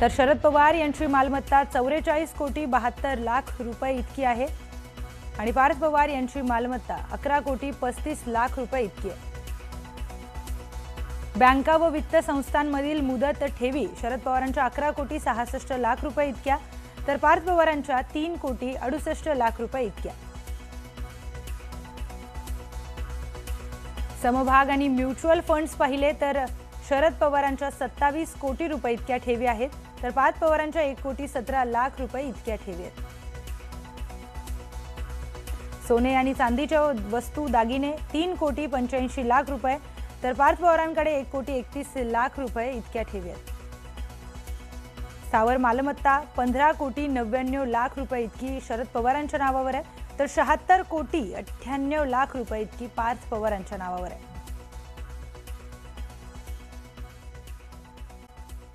तर शरद पवार यांची मालमत्ता 44 कोटी 72 लाख रुपये इतकी आहे आणि पार्थ पवार यांची मालमत्ता 11 कोटी 35 लाख रुपये इतकी आहे। बँका व वित्त संस्थांमधील मुदत ठेवी शरद पवारांच्या 11 कोटी 66 लाख रुपये इतक्या, तर पार्थ पवारांच्या 3 कोटी 68 लाख रुपये इतक्या। समभाग आणि म्युच्युअल फंड्स पाहिले तर शरद पवारांच्या 27 कोटी रुपये इतक्या ठेवी आहेत, तर पार्थ पवारांच्या 1 कोटी 17 लाख रुपये इतक्या ठेवी आहेत। सोने आणि चांदीच्या वस्तू दागिने 3 कोटी 85 लाख रुपये, तर पार्थ पवारांकडे 1 कोटी 31 लाख रुपये इतक्या ठेवी आहेत। स्थावर मालमत्ता 15 कोटी 99 लाख रुपये इतकी शरद पवारांच्या नावावर आहे, तर 76 कोटी 98 लाख रुपये इतकी पार्थ पवारांच्या नावावर आहे।